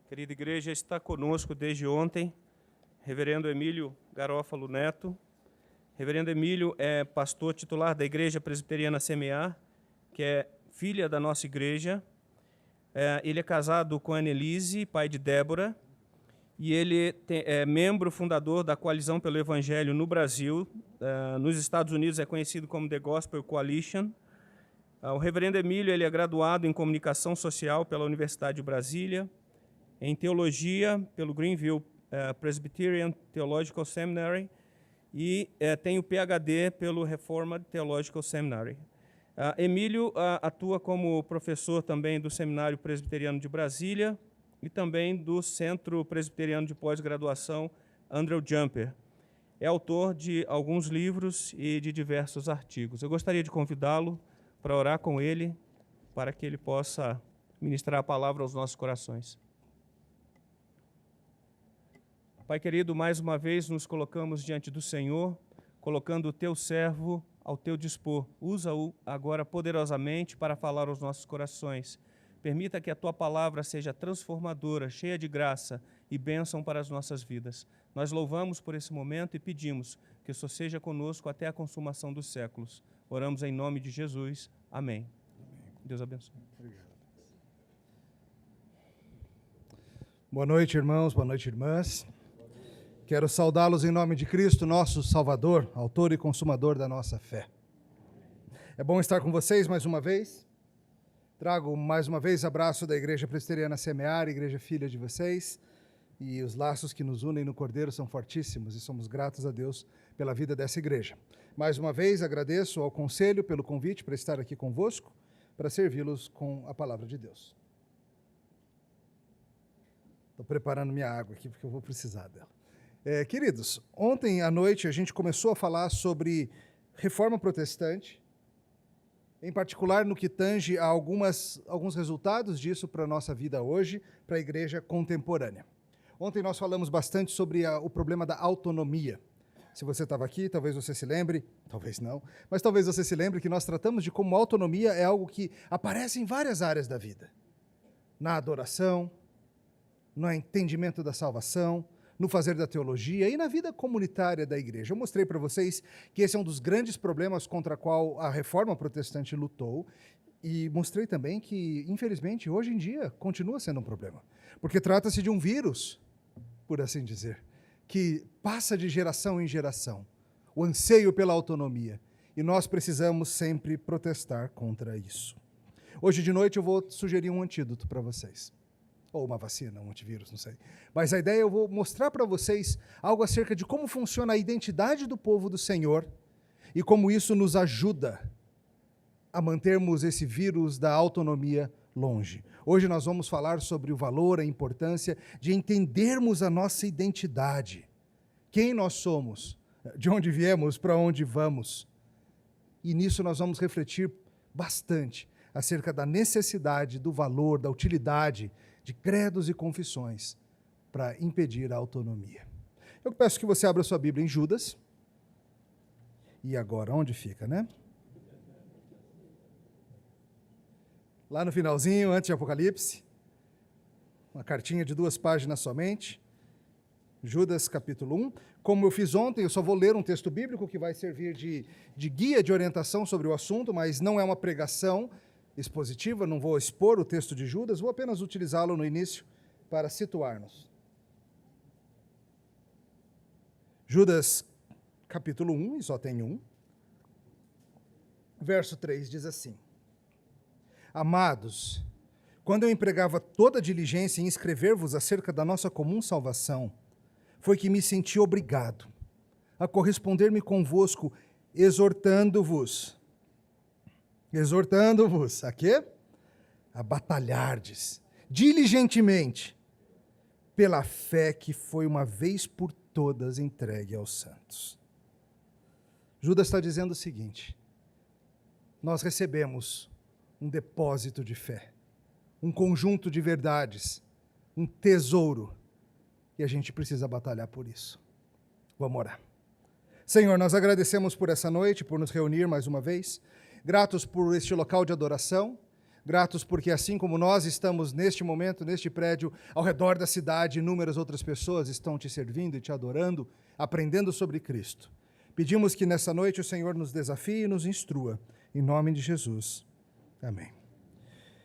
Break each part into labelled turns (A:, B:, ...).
A: Querida igreja, está conosco desde ontem Reverendo Emílio Garófalo Neto. Reverendo Emílio é pastor titular da Igreja Presbiteriana Semear, que é filha da nossa igreja. Ele é casado com Annelise, pai de Débora, e ele é membro fundador da Coalizão pelo Evangelho no Brasil. Nos Estados Unidos é conhecido como The Gospel Coalition. O reverendo Emílio ele é graduado em Comunicação Social pela Universidade de Brasília, em Teologia pelo Greenville Presbyterian Theological Seminary e tem o PhD pelo Reformed Theological Seminary. Emílio atua como professor também do Seminário Presbiteriano de Brasília e também do Centro Presbiteriano de Pós-Graduação Andrew Jumper. É autor de alguns livros e de diversos artigos. Eu gostaria de convidá-lo para orar com ele, para que ele possa ministrar a palavra aos nossos corações. Pai querido, mais uma vez nos colocamos diante do Senhor, colocando o teu servo ao teu dispor. Usa-o agora poderosamente para falar aos nossos corações. Permita que a tua palavra seja transformadora, cheia de graça e bênção para as nossas vidas. Nós louvamos por esse momento e pedimos que o Senhor seja conosco até a consumação dos séculos. Oramos em nome de Jesus. Amém. Deus abençoe.
B: Obrigado. Boa noite, irmãos. Boa noite, irmãs. Quero saudá-los em nome de Cristo, nosso Salvador, autor e consumador da nossa fé. É bom estar com vocês mais uma vez. Trago mais uma vez abraço da Igreja Presbiteriana Semear, igreja filha de vocês, e os laços que nos unem no Cordeiro são fortíssimos e somos gratos a Deus pela vida dessa igreja. Mais uma vez agradeço ao Conselho pelo convite para estar aqui convosco, para servi-los com a palavra de Deus. Estou preparando minha água aqui porque eu vou precisar dela. Queridos, ontem à noite a gente começou a falar sobre reforma protestante, em particular no que tange a alguns resultados disso para a nossa vida hoje, para a igreja contemporânea. Ontem nós falamos bastante sobre o problema da autonomia. Se você estava aqui, talvez você se lembre, talvez não, mas talvez você se lembre que nós tratamos de como a autonomia é algo que aparece em várias áreas da vida. Na adoração, no entendimento da salvação, no fazer da teologia e na vida comunitária da igreja. Eu mostrei para vocês que esse é um dos grandes problemas contra o qual a reforma protestante lutou e mostrei também que, infelizmente, hoje em dia continua sendo um problema, porque trata-se de um vírus, por assim dizer, que passa de geração em geração, o anseio pela autonomia, e nós precisamos sempre protestar contra isso. Hoje de noite eu vou sugerir um antídoto para vocês. Ou uma vacina, um antivírus, não sei. Mas a ideia, eu vou mostrar para vocês algo acerca de como funciona a identidade do povo do Senhor e como isso nos ajuda a mantermos esse vírus da autonomia longe. Hoje nós vamos falar sobre o valor, a importância de entendermos a nossa identidade. Quem nós somos, de onde viemos, para onde vamos. E nisso nós vamos refletir bastante acerca da necessidade, do valor, da utilidade de credos e confissões para impedir a autonomia. Eu peço que você abra sua Bíblia em Judas. E agora, onde fica, né? Lá no finalzinho, antes de Apocalipse, uma cartinha de 2 páginas somente. Judas, capítulo 1. Como eu fiz ontem, eu só vou ler um texto bíblico que vai servir de guia de orientação sobre o assunto, mas não é uma pregação expositiva, não vou expor o texto de Judas, vou apenas utilizá-lo no início para situar-nos. Judas, capítulo 1, e só tem um, verso 3 diz assim: Amados, quando eu empregava toda a diligência em escrever-vos acerca da nossa comum salvação, foi que me senti obrigado a corresponder-me convosco, exortando-vos a quê? A batalhardes diligentemente pela fé que foi uma vez por todas entregue aos santos. Judas está dizendo o seguinte: nós recebemos um depósito de fé, um conjunto de verdades, um tesouro, e a gente precisa batalhar por isso. Vamos orar. Senhor, nós agradecemos por essa noite, por nos reunir mais uma vez, gratos por este local de adoração, Gratos porque, assim como nós estamos neste momento, neste prédio, ao redor da cidade, inúmeras outras pessoas estão te servindo e te adorando, aprendendo sobre Cristo. Pedimos que nessa noite o Senhor nos desafie e nos instrua. Em nome de Jesus. Amém.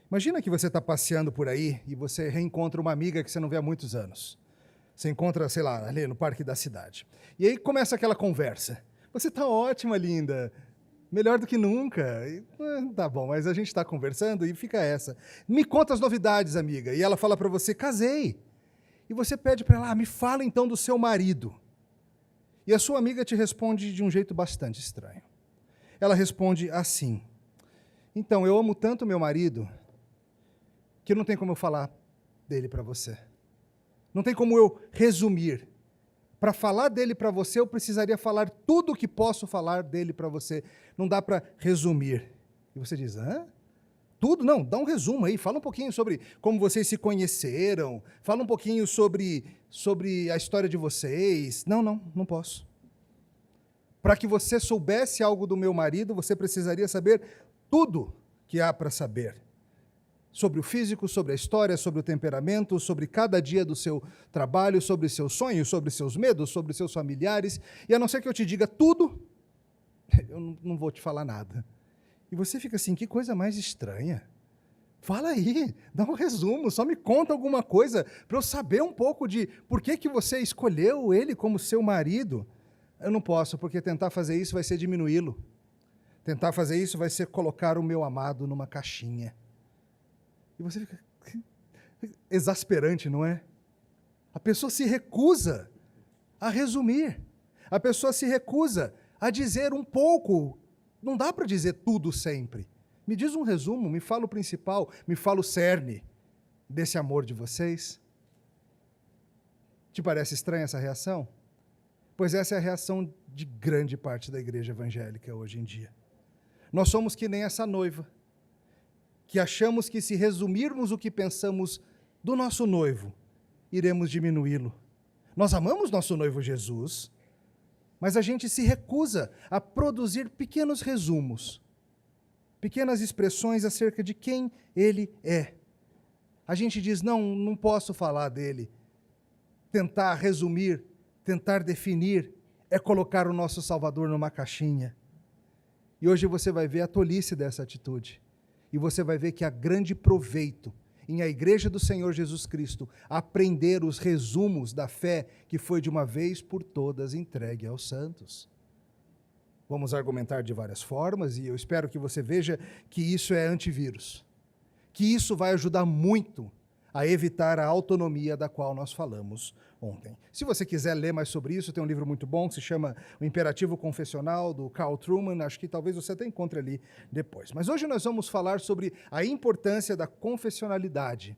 B: Imagina que você está passeando por aí e você reencontra uma amiga que você não vê há muitos anos. Você encontra, sei lá, ali no parque da cidade. E aí começa aquela conversa. Você está ótima, linda. Melhor do que nunca. Tá bom, mas a gente está conversando e fica essa. Me conta as novidades, amiga. E ela fala para você, casei. E você pede para ela, me fala então do seu marido. E a sua amiga te responde de um jeito bastante estranho. Ela responde assim, então, eu amo tanto meu marido que não tem como eu falar dele para você. Não tem como eu resumir. Para falar dele para você, eu precisaria falar tudo o que posso falar dele para você. Não dá para resumir. E você diz, hã? Tudo? Não, dá um resumo aí. Fala um pouquinho sobre como vocês se conheceram. Fala um pouquinho sobre a história de vocês. Não posso. Para que você soubesse algo do meu marido, você precisaria saber tudo que há para saber. Sobre o físico, sobre a história, sobre o temperamento, sobre cada dia do seu trabalho, sobre seus sonhos, sobre seus medos, sobre seus familiares. E a não ser que eu te diga tudo, eu não vou te falar nada. E você fica assim, que coisa mais estranha. Fala aí, dá um resumo, só me conta alguma coisa para eu saber um pouco de por que você escolheu ele como seu marido. Eu não posso, porque tentar fazer isso vai ser diminuí-lo. Tentar fazer isso vai ser colocar o meu amado numa caixinha. E você fica exasperante, não é? A pessoa se recusa a resumir. A pessoa se recusa a dizer um pouco. Não dá para dizer tudo sempre. Me diz um resumo, me fala o principal, me fala o cerne desse amor de vocês. Te parece estranha essa reação? Pois essa é a reação de grande parte da igreja evangélica hoje em dia. Nós somos que nem essa noiva, que achamos que se resumirmos o que pensamos do nosso noivo, iremos diminuí-lo. Nós amamos nosso noivo Jesus, mas a gente se recusa a produzir pequenos resumos, pequenas expressões acerca de quem ele é. A gente diz, não posso falar dele. Tentar resumir, tentar definir, é colocar o nosso Salvador numa caixinha. E hoje você vai ver a tolice dessa atitude. E você vai ver que há grande proveito em a Igreja do Senhor Jesus Cristo aprender os resumos da fé que foi de uma vez por todas entregue aos santos. Vamos argumentar de várias formas e eu espero que você veja que isso é antivírus. Que isso vai ajudar muito a evitar a autonomia da qual nós falamos ontem. Se você quiser ler mais sobre isso, tem um livro muito bom que se chama O Imperativo Confessional, do Carl Trueman, acho que talvez você até encontre ali depois. Mas hoje nós vamos falar sobre a importância da confessionalidade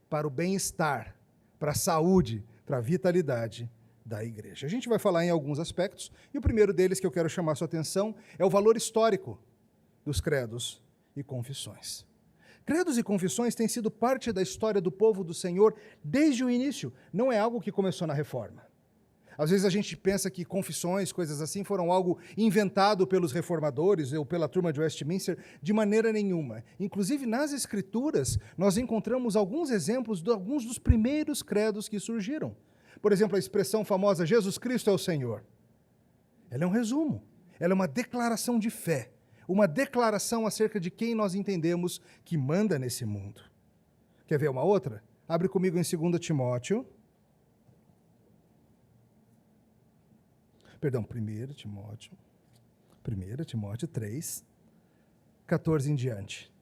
B: para o bem-estar, para a saúde, para a vitalidade da igreja. A gente vai falar em alguns aspectos, e o primeiro deles que eu quero chamar a sua atenção é o valor histórico dos credos e confissões. Credos e confissões têm sido parte da história do povo do Senhor desde o início. Não é algo que começou na Reforma. Às vezes a gente pensa que confissões, coisas assim, foram algo inventado pelos reformadores ou pela turma de Westminster, de maneira nenhuma. Inclusive, nas Escrituras, nós encontramos alguns exemplos de alguns dos primeiros credos que surgiram. Por exemplo, a expressão famosa, Jesus Cristo é o Senhor. Ela é um resumo, ela é uma declaração de fé. Uma declaração acerca de quem nós entendemos que manda nesse mundo. Quer ver uma outra? Abre comigo em 2 Timóteo. Perdão, 1 Timóteo. 1 Timóteo 3, 14 em diante.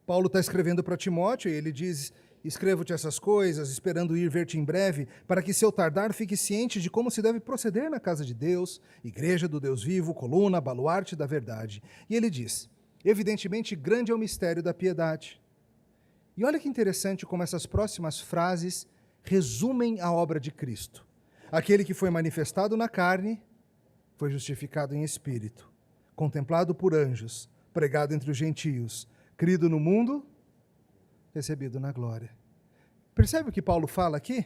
B: Paulo está escrevendo para Timóteo e ele diz: escrevo-te essas coisas, esperando ir ver-te em breve, para que, se eu tardar, fique ciente de como se deve proceder na casa de Deus, igreja do Deus vivo, coluna, baluarte da verdade. E ele diz, evidentemente, grande é o mistério da piedade. E olha que interessante como essas próximas frases resumem a obra de Cristo. Aquele que foi manifestado na carne, foi justificado em espírito, contemplado por anjos, pregado entre os gentios, crido no mundo, recebido na glória. Percebe o que Paulo fala aqui?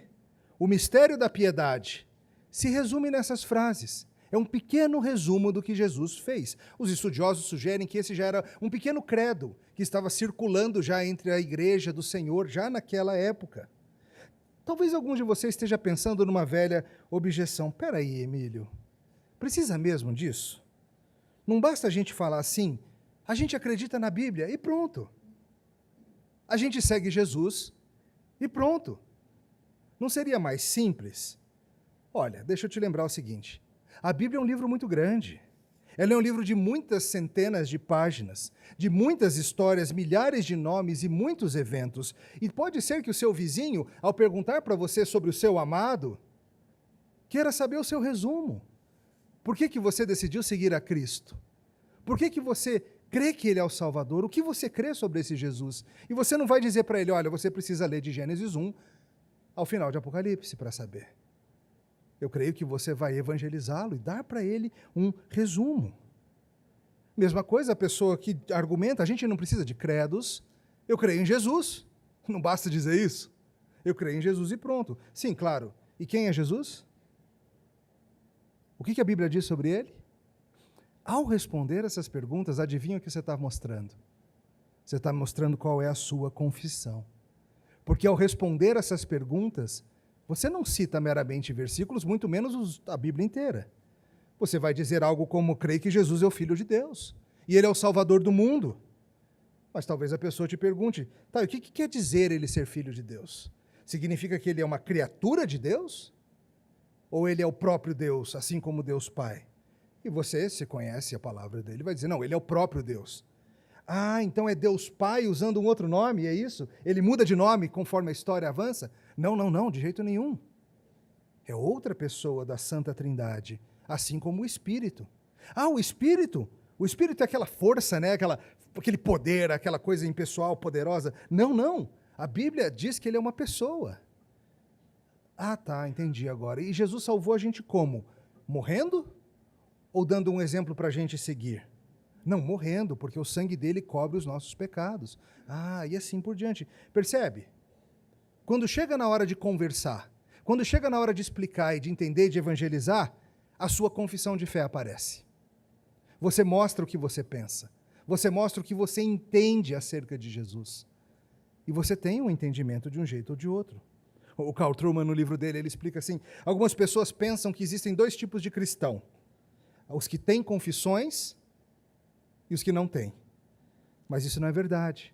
B: O mistério da piedade se resume nessas frases. É um pequeno resumo do que Jesus fez. Os estudiosos sugerem que esse já era um pequeno credo que estava circulando já entre a igreja do Senhor, já naquela época. Talvez algum de vocês esteja pensando numa velha objeção. Peraí, Emílio, precisa mesmo disso? Não basta a gente falar assim, a gente acredita na Bíblia e pronto. A gente segue Jesus e pronto. Não seria mais simples? Olha, deixa eu te lembrar o seguinte. A Bíblia é um livro muito grande. Ela é um livro de muitas centenas de páginas, de muitas histórias, milhares de nomes e muitos eventos. E pode ser que o seu vizinho, ao perguntar para você sobre o seu amado, queira saber o seu resumo. Por que você decidiu seguir a Cristo? Por que você crê que Ele é o Salvador? O que você crê sobre esse Jesus? E você não vai dizer para ele, olha, você precisa ler de Gênesis 1 ao final de Apocalipse para saber. Eu creio que você vai evangelizá-lo e dar para ele um resumo. Mesma coisa, a pessoa que argumenta, a gente não precisa de credos, eu creio em Jesus. Não basta dizer isso. Eu creio em Jesus e pronto. Sim, claro. E quem é Jesus? O que a Bíblia diz sobre ele? Ao responder essas perguntas, adivinha o que você está mostrando? Você está mostrando qual é a sua confissão. Porque ao responder essas perguntas, você não cita meramente versículos, muito menos a Bíblia inteira. Você vai dizer algo como, creio que Jesus é o Filho de Deus, e Ele é o Salvador do mundo. Mas talvez a pessoa te pergunte, tá, o que quer dizer Ele ser Filho de Deus? Significa que Ele é uma criatura de Deus? Ou Ele é o próprio Deus, assim como Deus Pai? E você, se conhece a palavra dele, vai dizer, não, Ele é o próprio Deus. Ah, então é Deus Pai usando um outro nome, é isso? Ele muda de nome conforme a história avança? Não, de jeito nenhum. É outra pessoa da Santa Trindade, assim como o Espírito. Ah, o Espírito é aquela força, né? Aquele poder, aquela coisa impessoal, poderosa. Não. A Bíblia diz que ele é uma pessoa. Ah, tá, entendi agora. E Jesus salvou a gente como? Morrendo? Ou dando um exemplo para a gente seguir? Não, morrendo, porque o sangue dele cobre os nossos pecados. Ah, e assim por diante. Percebe? Quando chega na hora de conversar, quando chega na hora de explicar e de entender e de evangelizar, a sua confissão de fé aparece. Você mostra o que você pensa. Você mostra o que você entende acerca de Jesus. E você tem um entendimento de um jeito ou de outro. O Carl Trueman, no livro dele, ele explica assim, algumas pessoas pensam que existem dois tipos de cristão. Os que têm confissões e os que não têm. Mas isso não é verdade.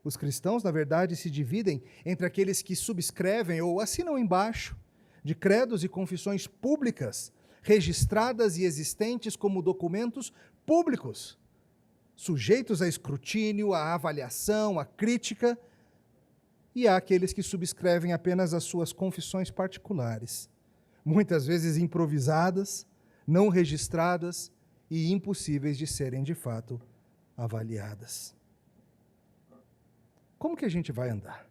B: Os cristãos, na verdade, se dividem entre aqueles que subscrevem ou assinam embaixo de credos e confissões públicas, registradas e existentes como documentos públicos, sujeitos a escrutínio, a avaliação, a crítica, e há aqueles que subscrevem apenas as suas confissões particulares, muitas vezes improvisadas, não registradas e impossíveis de serem, de fato, avaliadas. Como que a gente vai andar?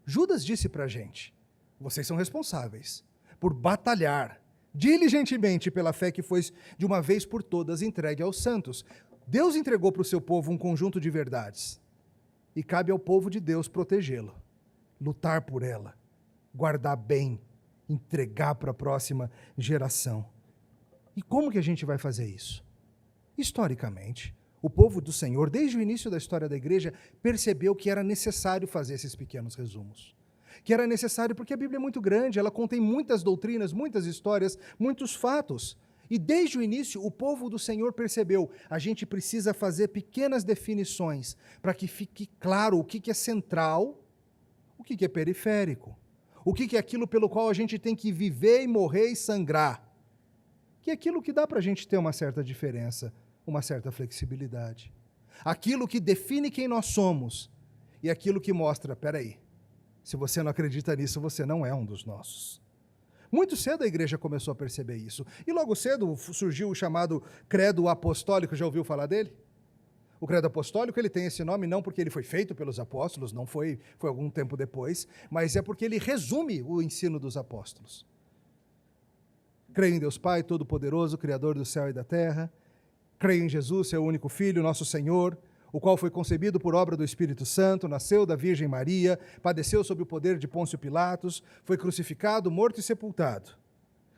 B: Judas disse para a gente, vocês são responsáveis por batalhar diligentemente pela fé que foi de uma vez por todas entregue aos santos. Deus entregou para o seu povo um conjunto de verdades e cabe ao povo de Deus protegê-la, lutar por ela, guardar bem, entregar para a próxima geração. E como que a gente vai fazer isso? Historicamente, o povo do Senhor, desde o início da história da igreja, percebeu que era necessário fazer esses pequenos resumos. Que era necessário porque a Bíblia é muito grande, ela contém muitas doutrinas, muitas histórias, muitos fatos. E desde o início, o povo do Senhor percebeu, a gente precisa fazer pequenas definições para que fique claro o que é central, o que é periférico, o que é aquilo pelo qual a gente tem que viver e morrer e sangrar, que é aquilo que dá para a gente ter uma certa diferença, uma certa flexibilidade. Aquilo que define quem nós somos e aquilo que mostra, peraí, se você não acredita nisso, você não é um dos nossos. Muito cedo a igreja começou a perceber isso. E logo cedo surgiu o chamado credo apostólico, já ouviu falar dele? O credo apostólico, ele tem esse nome não porque ele foi feito pelos apóstolos, não foi algum tempo depois, mas é porque ele resume o ensino dos apóstolos. Creio em Deus Pai, Todo-Poderoso, Criador do céu e da terra. Creio em Jesus, seu único Filho, nosso Senhor, o qual foi concebido por obra do Espírito Santo, nasceu da Virgem Maria, padeceu sob o poder de Pôncio Pilatos, foi crucificado, morto e sepultado.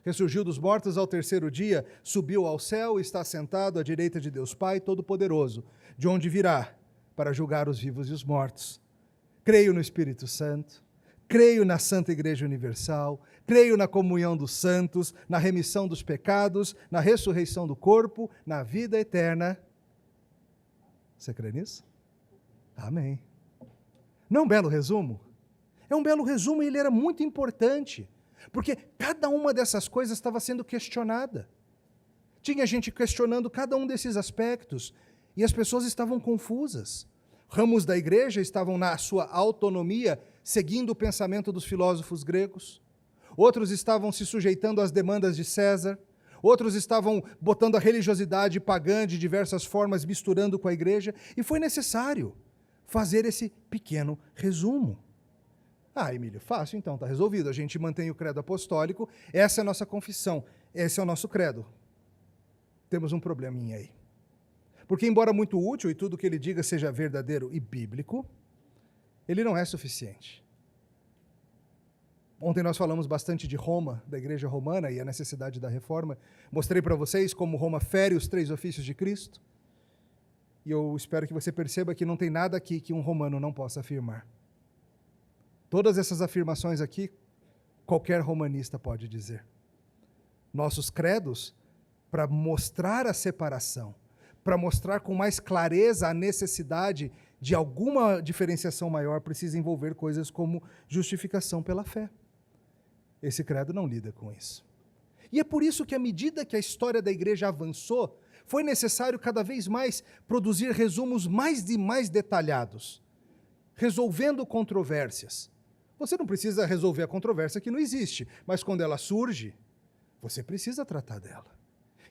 B: ressurgiu dos mortos ao terceiro dia, subiu ao céu e está sentado à direita de Deus Pai Todo-Poderoso, de onde virá para julgar os vivos e os mortos. Creio no Espírito Santo, creio na Santa Igreja Universal, creio na comunhão dos santos, na remissão dos pecados, na ressurreição do corpo, na vida eterna. Você crê nisso? Amém. Não é um belo resumo? É um belo resumo e ele era muito importante, porque cada uma dessas coisas estava sendo questionada. Tinha gente questionando cada um desses aspectos e as pessoas estavam confusas. Ramos da igreja estavam na sua autonomia, seguindo o pensamento dos filósofos gregos. Outros estavam se sujeitando às demandas de César. Outros estavam botando a religiosidade pagã de diversas formas, misturando com a igreja. E foi necessário fazer esse pequeno resumo. Emílio, fácil então, está resolvido. A gente mantém o credo apostólico, essa é a nossa confissão, esse é o nosso credo. Temos um probleminha aí. Porque, embora muito útil e tudo que ele diga seja verdadeiro e bíblico, ele não é suficiente. Ontem nós falamos bastante de Roma, da igreja romana e a necessidade da reforma. Mostrei para vocês como Roma fere os 3 ofícios de Cristo. E eu espero que você perceba que não tem nada aqui que um romano não possa afirmar. Todas essas afirmações aqui, qualquer romanista pode dizer. Nossos credos, para mostrar a separação, para mostrar com mais clareza a necessidade de alguma diferenciação maior, precisa envolver coisas como justificação pela fé. Esse credo não lida com isso. E é por isso que, à medida que a história da igreja avançou, foi necessário cada vez mais produzir resumos mais e mais detalhados, resolvendo controvérsias. Você não precisa resolver a controvérsia que não existe, mas quando ela surge, você precisa tratar dela.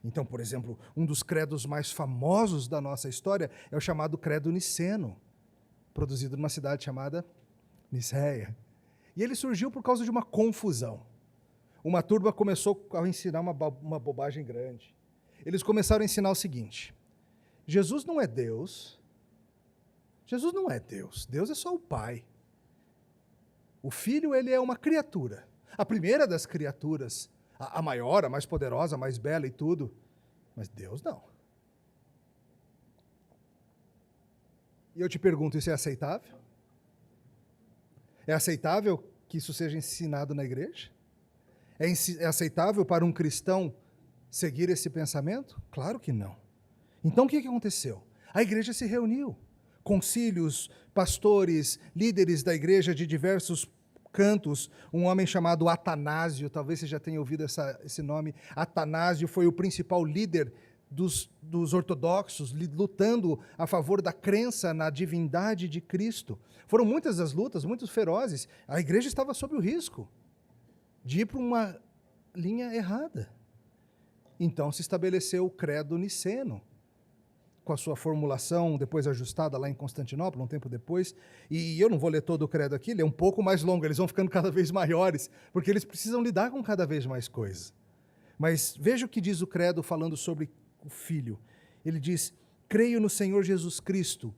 B: Então, por exemplo, um dos credos mais famosos da nossa história é o chamado credo niceno, produzido numa cidade chamada Nicéia. E ele surgiu por causa de uma confusão. Uma turma começou a ensinar uma bobagem grande. Eles começaram a ensinar o seguinte: Jesus não é Deus. Jesus não é Deus. Deus é só o Pai. O Filho, ele é uma criatura. A primeira das criaturas. A maior, a mais poderosa, a mais bela e tudo. Mas Deus não. E eu te pergunto, isso é aceitável? É aceitável que isso seja ensinado na igreja? É aceitável para um cristão seguir esse pensamento? Claro que não. Então o que aconteceu? A igreja se reuniu. Concílios, pastores, líderes da igreja de diversos cantos, um homem chamado Atanásio, talvez você já tenha ouvido esse nome. Atanásio foi o principal líder dos ortodoxos, lutando a favor da crença na divindade de Cristo. Foram muitas as lutas, muito ferozes. A igreja estava sob o risco de ir para uma linha errada. Então se estabeleceu o credo niceno, com a sua formulação depois ajustada lá em Constantinopla, um tempo depois. E eu não vou ler todo o credo aqui, ele é um pouco mais longo, eles vão ficando cada vez maiores, porque eles precisam lidar com cada vez mais coisas. Mas veja o que diz o credo falando sobre o Filho. Ele diz: creio no Senhor Jesus Cristo,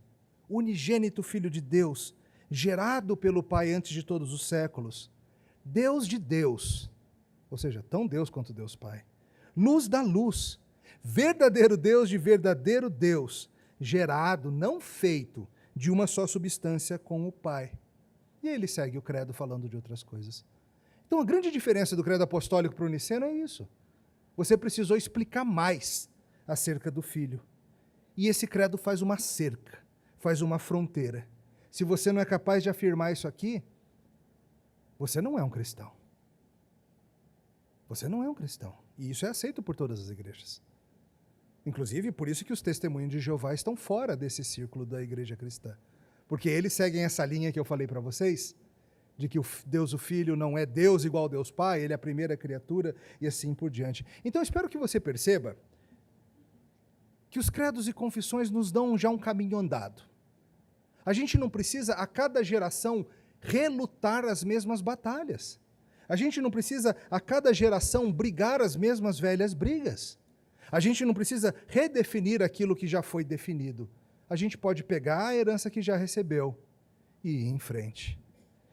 B: unigênito Filho de Deus, gerado pelo Pai antes de todos os séculos, Deus de Deus, ou seja, tão Deus quanto Deus Pai, luz da luz, verdadeiro Deus de verdadeiro Deus, gerado, não feito, de uma só substância com o Pai. E aí ele segue o credo falando de outras coisas. Então a grande diferença do credo apostólico para o niceno é isso. Você precisou explicar mais acerca do Filho. E esse credo faz uma cerca, faz uma fronteira. Se você não é capaz de afirmar isso aqui, você não é um cristão. Você não é um cristão. E isso é aceito por todas as igrejas. Inclusive, por isso que os testemunhos de Jeová estão fora desse círculo da igreja cristã. Porque eles seguem essa linha que eu falei para vocês, de que Deus o Filho não é Deus igual ao Deus Pai, ele é a primeira criatura e assim por diante. Então, eu espero que você perceba que os credos e confissões nos dão já um caminho andado. A gente não precisa, a cada geração, relutar as mesmas batalhas. A gente não precisa, a cada geração, brigar as mesmas velhas brigas. A gente não precisa redefinir aquilo que já foi definido. A gente pode pegar a herança que já recebeu e ir em frente.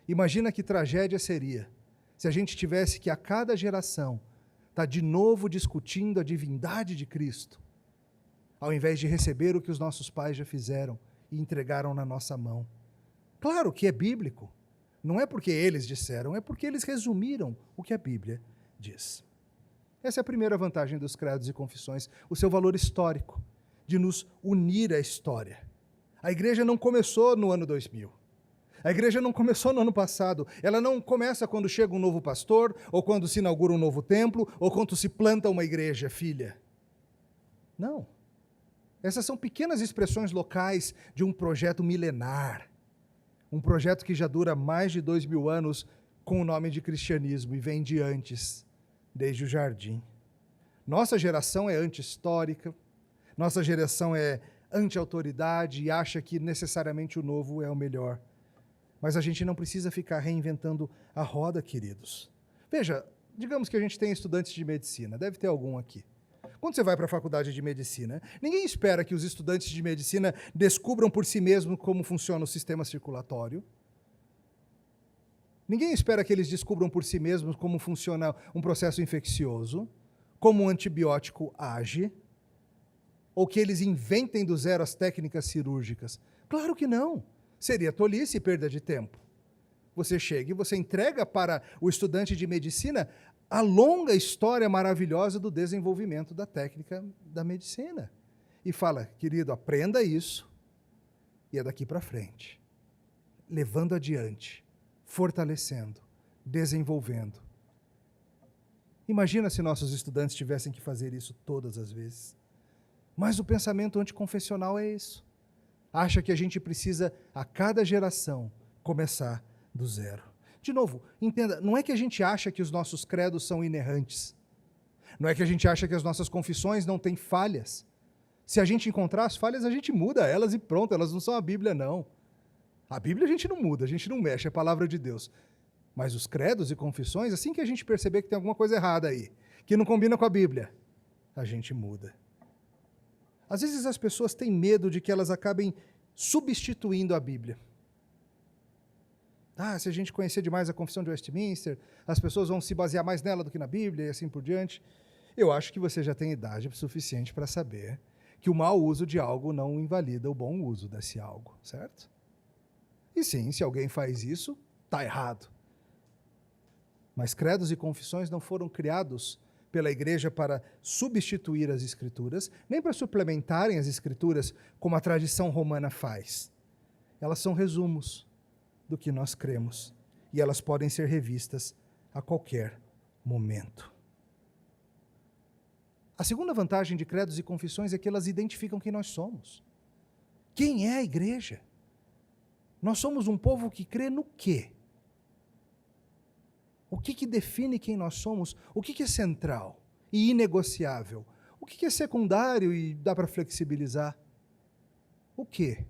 B: Imagina que tragédia seria se a gente tivesse que, a cada geração, está de novo discutindo a divindade de Cristo, ao invés de receber o que os nossos pais já fizeram e entregaram na nossa mão. Claro que é bíblico. Não é porque eles disseram, é porque eles resumiram o que a Bíblia diz. Essa é a primeira vantagem dos credos e confissões, o seu valor histórico, de nos unir à história. A igreja não começou no ano 2000. A igreja não começou no ano passado. Ela não começa quando chega um novo pastor, ou quando se inaugura um novo templo, ou quando se planta uma igreja filha. Não. Essas são pequenas expressões locais de um projeto milenar. Um projeto que já dura mais de 2000 anos com o nome de cristianismo e vem de antes, desde o jardim. Nossa geração é anti-histórica, nossa geração é anti-autoridade e acha que necessariamente o novo é o melhor. Mas a gente não precisa ficar reinventando a roda, queridos. Veja, digamos que a gente tem estudantes de medicina, deve ter algum aqui. Quando você vai para a faculdade de medicina, ninguém espera que os estudantes de medicina descubram por si mesmos como funciona o sistema circulatório. Ninguém espera que eles descubram por si mesmos como funciona um processo infeccioso, como um antibiótico age, ou que eles inventem do zero as técnicas cirúrgicas. Claro que não. Seria tolice e perda de tempo. Você chega e você entrega para o estudante de medicina a longa história maravilhosa do desenvolvimento da técnica da medicina. E fala, querido, aprenda isso, e é daqui para frente. Levando adiante, fortalecendo, desenvolvendo. Imagina se nossos estudantes tivessem que fazer isso todas as vezes. Mas o pensamento anticonfessional é isso. Acha que a gente precisa, a cada geração, começar do zero. De novo, entenda, não é que a gente acha que os nossos credos são inerrantes. Não é que a gente acha que as nossas confissões não têm falhas. Se a gente encontrar as falhas, a gente muda elas e pronto, elas não são a Bíblia, não. A Bíblia a gente não muda, a gente não mexe, é a palavra de Deus. Mas os credos e confissões, assim que a gente perceber que tem alguma coisa errada aí, que não combina com a Bíblia, a gente muda. Às vezes as pessoas têm medo de que elas acabem substituindo a Bíblia. Se a gente conhecer demais a Confissão de Westminster, as pessoas vão se basear mais nela do que na Bíblia e assim por diante. Eu acho que você já tem idade suficiente para saber que o mau uso de algo não invalida o bom uso desse algo, certo? E sim, se alguém faz isso, está errado. Mas credos e confissões não foram criados pela igreja para substituir as Escrituras, nem para suplementarem as Escrituras, como a tradição romana faz. Elas são resumos do que nós cremos, e elas podem ser revistas a qualquer momento. A segunda vantagem de credos e confissões é que elas identificam quem nós somos. Quem é a igreja? Nós somos um povo que crê no quê? O que define quem nós somos? O que é central e inegociável? O que é secundário e dá para flexibilizar? O quê?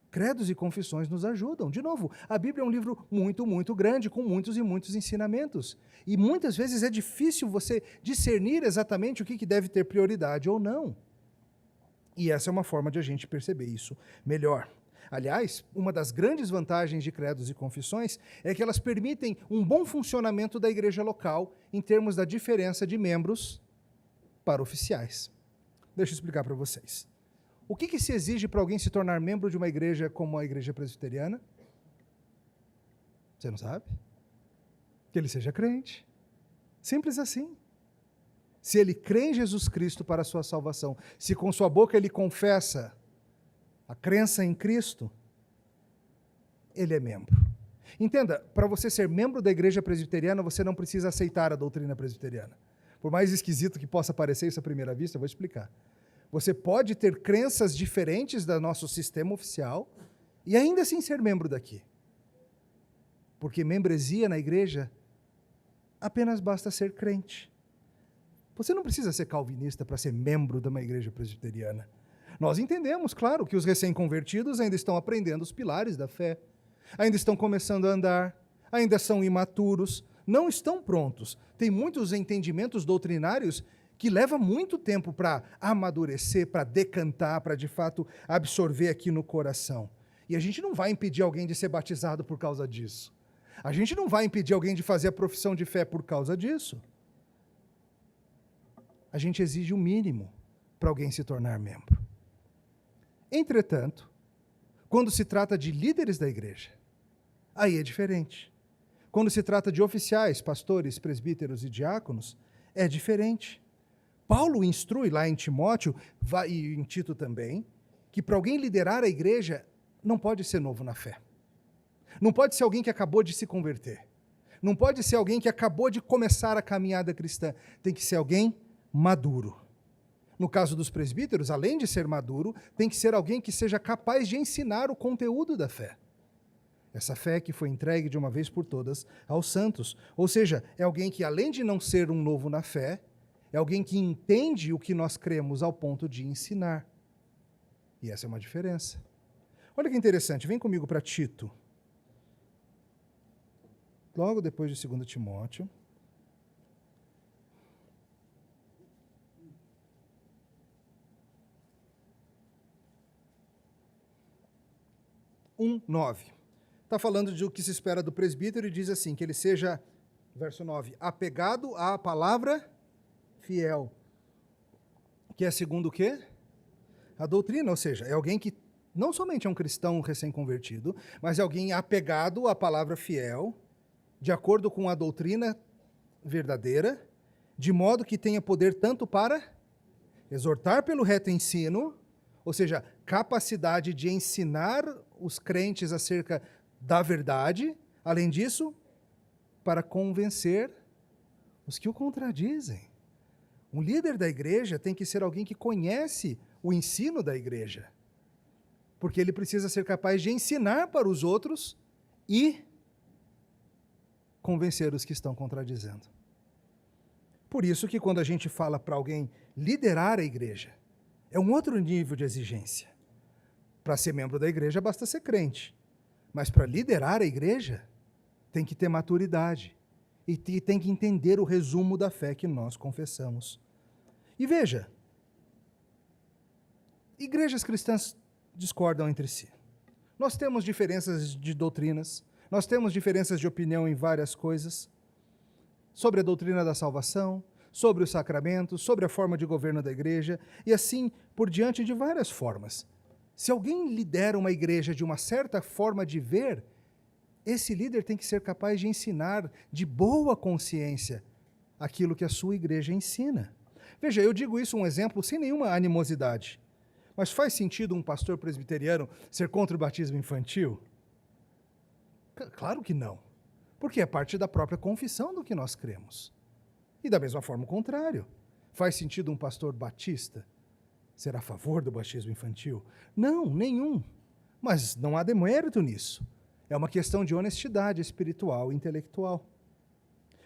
B: Credos e confissões nos ajudam. De novo, a Bíblia é um livro muito, muito grande, com muitos e muitos ensinamentos. E muitas vezes é difícil você discernir exatamente o que deve ter prioridade ou não. E essa é uma forma de a gente perceber isso melhor. Aliás, uma das grandes vantagens de credos e confissões é que elas permitem um bom funcionamento da igreja local em termos da diferença de membros para oficiais. Deixa eu explicar para vocês. O que se exige para alguém se tornar membro de uma igreja como a igreja presbiteriana? Você não sabe? Que ele seja crente. Simples assim. Se ele crê em Jesus Cristo para a sua salvação, se com sua boca ele confessa a crença em Cristo, ele é membro. Entenda, para você ser membro da igreja presbiteriana, você não precisa aceitar a doutrina presbiteriana. Por mais esquisito que possa parecer isso à primeira vista, eu vou explicar. Você pode ter crenças diferentes do nosso sistema oficial e ainda assim ser membro daqui. Porque membresia na igreja apenas basta ser crente. Você não precisa ser calvinista para ser membro de uma igreja presbiteriana. Nós entendemos, claro, que os recém-convertidos ainda estão aprendendo os pilares da fé, ainda estão começando a andar, ainda são imaturos, não estão prontos. Tem muitos entendimentos doutrinários que leva muito tempo para amadurecer, para decantar, para de fato absorver aqui no coração. E a gente não vai impedir alguém de ser batizado por causa disso. A gente não vai impedir alguém de fazer a profissão de fé por causa disso. a gente exige o mínimo para alguém se tornar membro. Entretanto, quando se trata de líderes da igreja, aí é diferente. Quando se trata de oficiais, pastores, presbíteros e diáconos, é diferente. Paulo instrui lá em Timóteo, e em Tito também, que para alguém liderar a igreja não pode ser novo na fé. Não pode ser alguém que acabou de se converter. Não pode ser alguém que acabou de começar a caminhada cristã. Tem que ser alguém maduro. No caso dos presbíteros, além de ser maduro, tem que ser alguém que seja capaz de ensinar o conteúdo da fé. Essa fé que foi entregue de uma vez por todas aos santos. Ou seja, é alguém que, além de não ser um novo na fé, é alguém que entende o que nós cremos ao ponto de ensinar. E essa é uma diferença. Olha que interessante, vem comigo para Tito. Logo depois de 2 Timóteo. Um, 9. Está falando de o que se espera do presbítero e diz assim, que ele seja, verso 9, apegado à palavra fiel. Que é segundo o quê? A doutrina, ou seja, é alguém que não somente é um cristão recém-convertido, mas é alguém apegado à palavra fiel, de acordo com a doutrina verdadeira, de modo que tenha poder tanto para exortar pelo reto ensino, ou seja, capacidade de ensinar os crentes acerca da verdade, além disso, para convencer os que o contradizem. Um líder da igreja tem que ser alguém que conhece o ensino da igreja, porque ele precisa ser capaz de ensinar para os outros e convencer os que estão contradizendo. Por isso que quando a gente fala para alguém liderar a igreja, é um outro nível de exigência. Para ser membro da igreja basta ser crente, mas para liderar a igreja tem que ter maturidade e tem que entender o resumo da fé que nós confessamos. E veja, igrejas cristãs discordam entre si. Nós temos diferenças de doutrinas, nós temos diferenças de opinião em várias coisas, sobre a doutrina da salvação, sobre os sacramentos, sobre a forma de governo da igreja, e assim por diante de várias formas. Se alguém lidera uma igreja de uma certa forma de ver, esse líder tem que ser capaz de ensinar de boa consciência aquilo que a sua igreja ensina. Veja, eu digo isso um exemplo sem nenhuma animosidade, mas faz sentido um pastor presbiteriano ser contra o batismo infantil? Claro que não, porque é parte da própria confissão do que nós cremos. E da mesma forma o contrário. Faz sentido um pastor batista ser a favor do batismo infantil? Não, nenhum. Mas não há demérito nisso. É uma questão de honestidade espiritual e intelectual.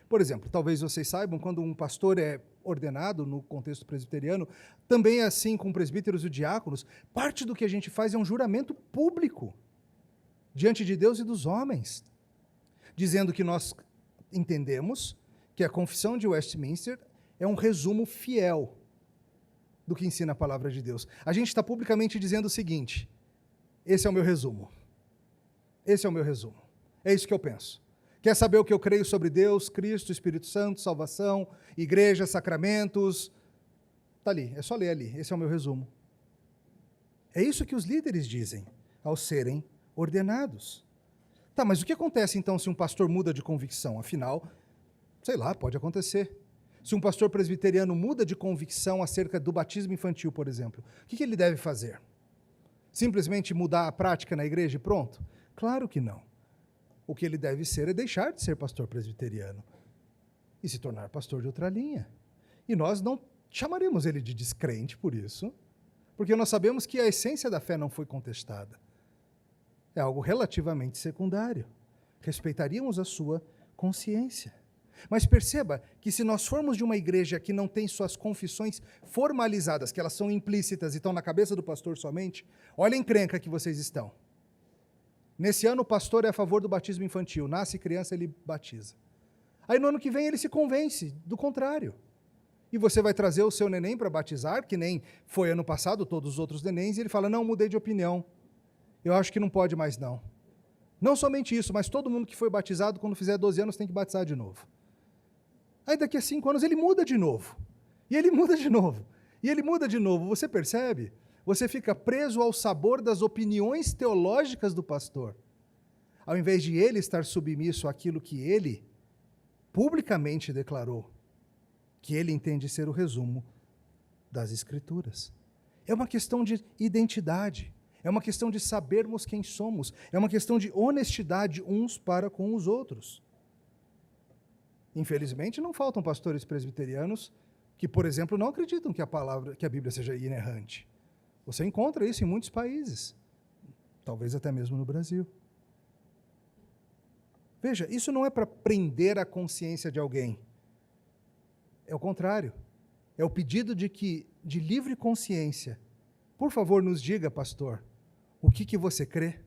B: Por exemplo, talvez vocês saibam, quando um pastor é ordenado no contexto presbiteriano, também é assim com presbíteros e diáconos, parte do que a gente faz é um juramento público diante de Deus e dos homens, dizendo que nós entendemos que a confissão de Westminster é um resumo fiel do que ensina a palavra de Deus. A gente está publicamente dizendo o seguinte: esse é o meu resumo. Esse é o meu resumo. É isso que eu penso. Quer saber o que eu creio sobre Deus, Cristo, Espírito Santo, salvação, igreja, sacramentos? Está ali, é só ler ali. Esse é o meu resumo. É isso que os líderes dizem ao serem ordenados. Tá, mas o que acontece então se um pastor muda de convicção? Afinal, sei lá, pode acontecer. Se um pastor presbiteriano muda de convicção acerca do batismo infantil, por exemplo, o que ele deve fazer? Simplesmente mudar a prática na igreja e pronto? Claro que não. O que ele deve ser é deixar de ser pastor presbiteriano e se tornar pastor de outra linha. E nós não chamaremos ele de descrente por isso, porque nós sabemos que a essência da fé não foi contestada. É algo relativamente secundário. Respeitaríamos a sua consciência. Mas perceba que se nós formos de uma igreja que não tem suas confissões formalizadas, que elas são implícitas e estão na cabeça do pastor somente, olha a encrenca que vocês estão. Nesse ano o pastor é a favor do batismo infantil, nasce criança, ele batiza. Aí no ano que vem ele se convence do contrário. E você vai trazer o seu neném para batizar, que nem foi ano passado, todos os outros nenéns, e ele fala, não, mudei de opinião. Eu acho que não pode mais não. Não somente isso, mas todo mundo que foi batizado, quando fizer 12 anos, tem que batizar de novo. Aí daqui a 5 anos ele muda de novo. E ele muda de novo. E ele muda de novo. Você percebe? Você fica preso ao sabor das opiniões teológicas do pastor, ao invés de ele estar submisso àquilo que ele publicamente declarou, que ele entende ser o resumo das Escrituras. É uma questão de identidade, é uma questão de sabermos quem somos, é uma questão de honestidade uns para com os outros. Infelizmente, não faltam pastores presbiterianos que, por exemplo, não acreditam que a Bíblia seja inerrante. Você encontra isso em muitos países, talvez até mesmo no Brasil. Veja, isso não é para prender a consciência de alguém. É o contrário. É o pedido de livre consciência, por favor, nos diga, pastor, o que você crê?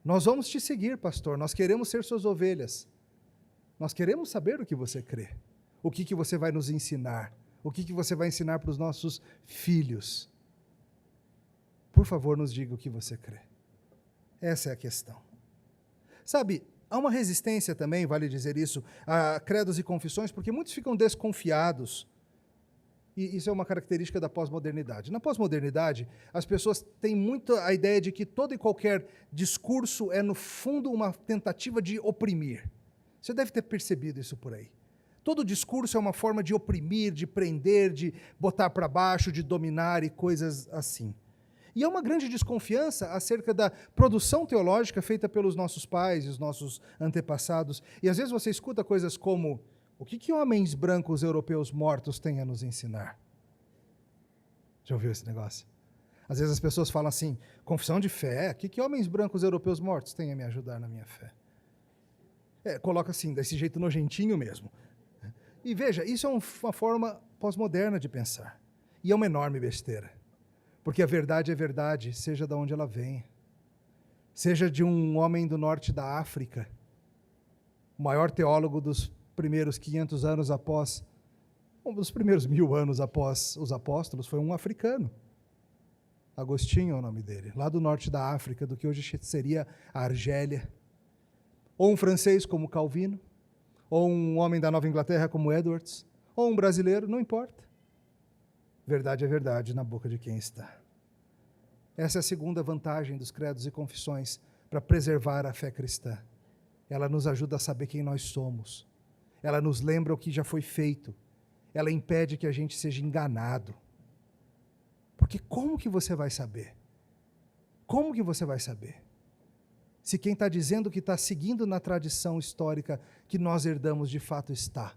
B: Nós vamos te seguir, pastor, nós queremos ser suas ovelhas. Nós queremos saber o que você crê. O que você vai nos ensinar? O que você vai ensinar para os nossos filhos? Por favor, nos diga o que você crê. Essa é a questão. Sabe, há uma resistência também, vale dizer isso, a credos e confissões, porque muitos ficam desconfiados. E isso é uma característica da pós-modernidade. Na pós-modernidade, as pessoas têm muito a ideia de que todo e qualquer discurso é, no fundo, uma tentativa de oprimir. Você deve ter percebido isso por aí. Todo discurso é uma forma de oprimir, de prender, de botar para baixo, de dominar e coisas assim. E há uma grande desconfiança acerca da produção teológica feita pelos nossos pais e os nossos antepassados. E às vezes você escuta coisas como: o que homens brancos europeus mortos têm a nos ensinar? Já ouviu esse negócio? Às vezes as pessoas falam assim: confissão de fé, o que homens brancos europeus mortos têm a me ajudar na minha fé? Coloca assim, desse jeito nojentinho mesmo. E veja, isso é uma forma pós-moderna de pensar. E é uma enorme besteira. Porque a verdade é verdade, seja de onde ela venha. Seja de um homem do norte da África, o maior teólogo dos primeiros 500 anos após, dos primeiros 1000 anos após os apóstolos, foi um africano. Agostinho é o nome dele, lá do norte da África, do que hoje seria a Argélia. Ou um francês como Calvino, ou um homem da Nova Inglaterra como Edwards, ou um brasileiro, não importa. Verdade é verdade na boca de quem está. Essa é a segunda vantagem dos credos e confissões para preservar a fé cristã. Ela nos ajuda a saber quem nós somos. Ela nos lembra o que já foi feito. Ela impede que a gente seja enganado. Porque como que você vai saber? Como que você vai saber? Se quem está dizendo que está seguindo na tradição histórica que nós herdamos de fato está.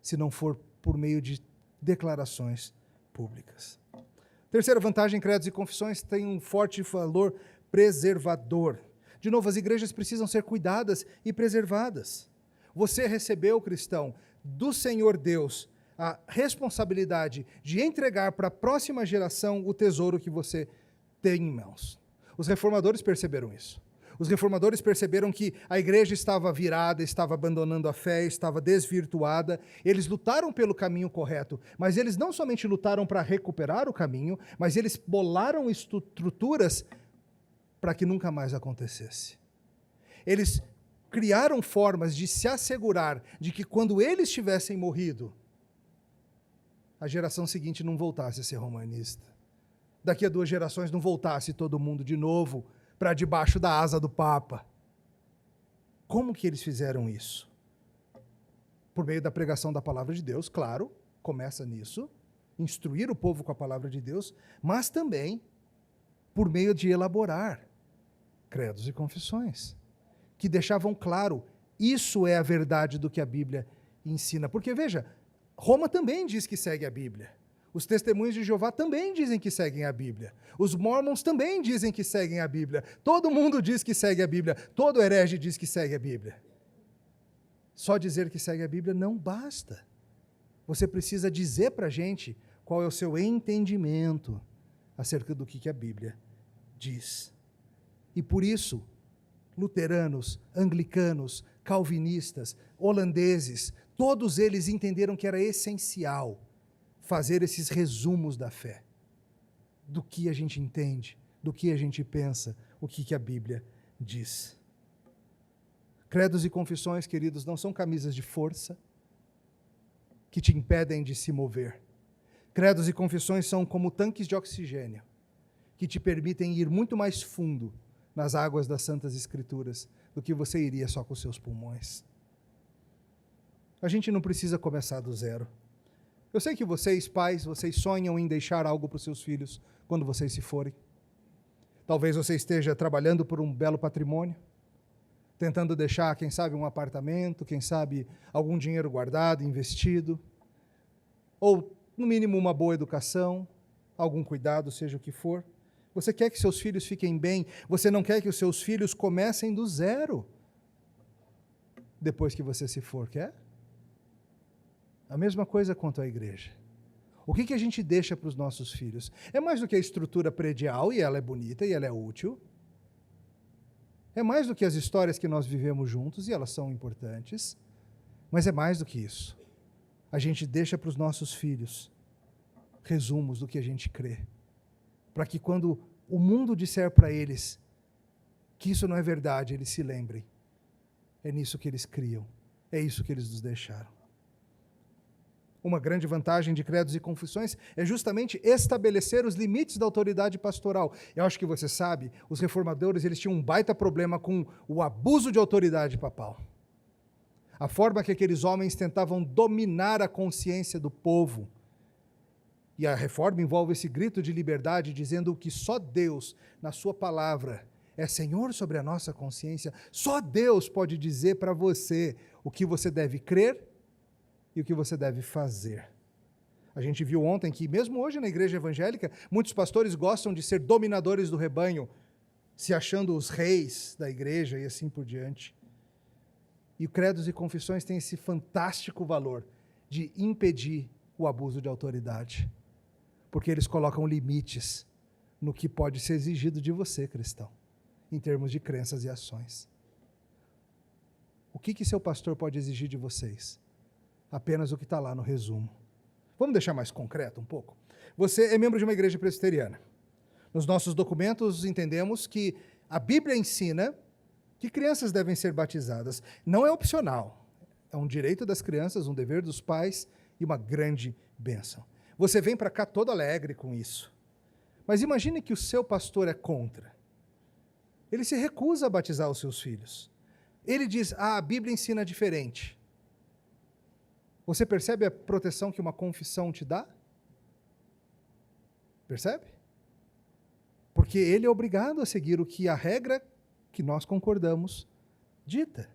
B: Se não for por meio de declarações públicas. Terceira vantagem, credos e confissões têm um forte valor preservador. De novo, as igrejas precisam ser cuidadas e preservadas. Você recebeu, cristão, do Senhor Deus a responsabilidade de entregar para a próxima geração o tesouro que você tem em mãos. Os reformadores perceberam isso. Os reformadores perceberam que a igreja estava virada, estava abandonando a fé, estava desvirtuada. Eles lutaram pelo caminho correto, mas eles não somente lutaram para recuperar o caminho, mas eles bolaram estruturas para que nunca mais acontecesse. Eles criaram formas de se assegurar de que quando eles tivessem morrido, a geração seguinte não voltasse a ser romanista. Daqui a 2 gerações não voltasse todo mundo de novo para debaixo da asa do Papa. Como que eles fizeram isso? Por meio da pregação da palavra de Deus, claro, começa nisso, instruir o povo com a palavra de Deus, mas também por meio de elaborar credos e confissões, que deixavam claro, isso é a verdade do que a Bíblia ensina. Porque, veja, Roma também diz que segue a Bíblia. Os testemunhos de Jeová também dizem que seguem a Bíblia. Os mormons também dizem que seguem a Bíblia. Todo mundo diz que segue a Bíblia. Todo herege diz que segue a Bíblia. Só dizer que segue a Bíblia não basta. Você precisa dizer para a gente qual é o seu entendimento acerca do que a Bíblia diz. E por isso, luteranos, anglicanos, calvinistas, holandeses, todos eles entenderam que era essencial fazer esses resumos da fé, do que a gente entende, do que a gente pensa, o que a Bíblia diz. Credos e confissões, queridos, não são camisas de força, que te impedem de se mover. Credos e confissões são como tanques de oxigênio, que te permitem ir muito mais fundo nas águas das Santas Escrituras do que você iria só com os seus pulmões. A gente não precisa começar do zero. Eu sei que vocês, pais, vocês sonham em deixar algo para os seus filhos quando vocês se forem. Talvez você esteja trabalhando por um belo patrimônio, tentando deixar, quem sabe, um apartamento, quem sabe, algum dinheiro guardado, investido, ou, no mínimo, uma boa educação, algum cuidado, seja o que for. Você quer que seus filhos fiquem bem, você não quer que os seus filhos comecem do zero depois que você se for, quer? A mesma coisa quanto à igreja. O que a gente deixa para os nossos filhos? É mais do que a estrutura predial, e ela é bonita e ela é útil. É mais do que as histórias que nós vivemos juntos, e elas são importantes. Mas é mais do que isso. A gente deixa para os nossos filhos resumos do que a gente crê. Para que quando o mundo disser para eles que isso não é verdade, eles se lembrem. É nisso que eles criam. É isso que eles nos deixaram. Uma grande vantagem de credos e confissões é justamente estabelecer os limites da autoridade pastoral. Eu acho que você sabe, os reformadores eles tinham um baita problema com o abuso de autoridade papal. A forma que aqueles homens tentavam dominar a consciência do povo. E a reforma envolve esse grito de liberdade, dizendo que só Deus, na sua palavra, é Senhor sobre a nossa consciência. Só Deus pode dizer para você o que você deve crer e o que você deve fazer. A gente viu ontem que, mesmo hoje na igreja evangélica, muitos pastores gostam de ser dominadores do rebanho, se achando os reis da igreja e assim por diante. E credos e confissões têm esse fantástico valor de impedir o abuso de autoridade, porque eles colocam limites no que pode ser exigido de você, cristão, em termos de crenças e ações. O que seu pastor pode exigir de vocês? Apenas o que está lá no resumo. Vamos deixar mais concreto um pouco? Você é membro de uma igreja presbiteriana. Nos nossos documentos entendemos que a Bíblia ensina que crianças devem ser batizadas. Não é opcional. É um direito das crianças, um dever dos pais e uma grande bênção. Você vem para cá todo alegre com isso. Mas imagine que o seu pastor é contra. Ele se recusa a batizar os seus filhos. Ele diz, a Bíblia ensina diferente. Você percebe a proteção que uma confissão te dá? Percebe? Porque ele é obrigado a seguir o que a regra que nós concordamos dita.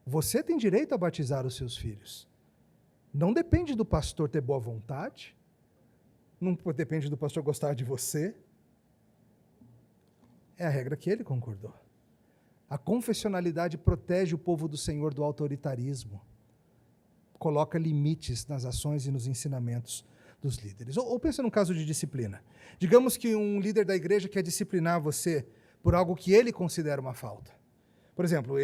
B: Você tem direito a batizar os seus filhos. Não depende do pastor ter boa vontade, não depende do pastor gostar de você. É a regra que ele concordou. A confessionalidade protege o povo do Senhor do autoritarismo. Coloca limites nas ações e nos ensinamentos dos líderes. Ou pensa num caso de disciplina. Digamos que um líder da igreja quer disciplinar você por algo que ele considera uma falta. Por exemplo,